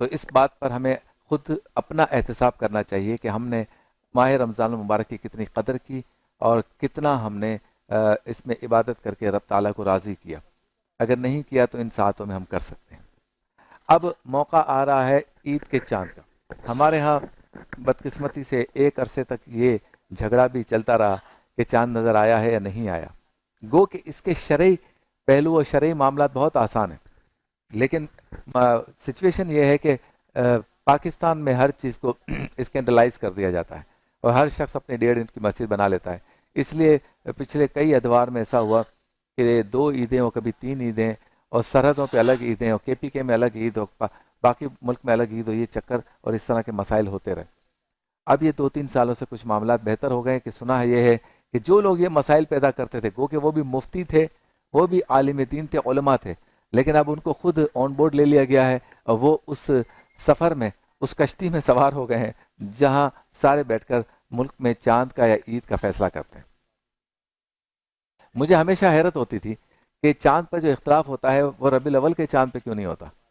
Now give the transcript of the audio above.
تو اس بات پر ہمیں خود اپنا احتساب کرنا چاہیے کہ ہم نے ماہ رمضان المبارک کی کتنی قدر کی اور کتنا ہم نے اس میں عبادت کر کے رب تعالیٰ کو راضی کیا۔ اگر نہیں کیا تو ان ساعتوں میں ہم کر سکتے ہیں۔ اب موقع آ رہا ہے عید کے چاند کا۔ ہمارے ہاں بدقسمتی سے ایک عرصے تک یہ جھگڑا بھی چلتا رہا کہ چاند نظر آیا ہے یا نہیں آیا۔ گو کہ اس کے شرعی پہلو اور شرعی معاملات بہت آسان ہیں، لیکن سچویشن یہ ہے کہ پاکستان میں ہر چیز کو اسکینڈلائز کر دیا جاتا ہے اور ہر شخص اپنے 1.5 اینچ کی مسجد بنا لیتا ہے۔ اس لیے پچھلے کئی ادوار میں ایسا ہوا کہ 2 عیدیں اور کبھی 3 عیدیں، اور سرحدوں پہ الگ عیدیں، اور کے پی کے میں الگ عید ہو، باقی ملک میں الگ عید ہو، یہ چکر اور اس طرح کے مسائل ہوتے رہے۔ اب یہ 2-3 سالوں سے کچھ معاملات بہتر ہو گئے کہ سنا ہے یہ ہے کہ جو لوگ یہ مسائل پیدا کرتے تھے، گو کہ وہ بھی مفتی تھے، وہ بھی عالم دین تھے، علماء تھے، لیکن اب ان کو خود آن بورڈ لے لیا گیا ہے اور وہ اس سفر میں، اس کشتی میں سوار ہو گئے ہیں جہاں سارے بیٹھ کر ملک میں چاند کا یا عید کا فیصلہ کرتے ہیں۔ مجھے ہمیشہ حیرت ہوتی تھی کہ چاند پر جو اختلاف ہوتا ہے وہ ربیع الاول کے چاند پہ کیوں نہیں ہوتا؟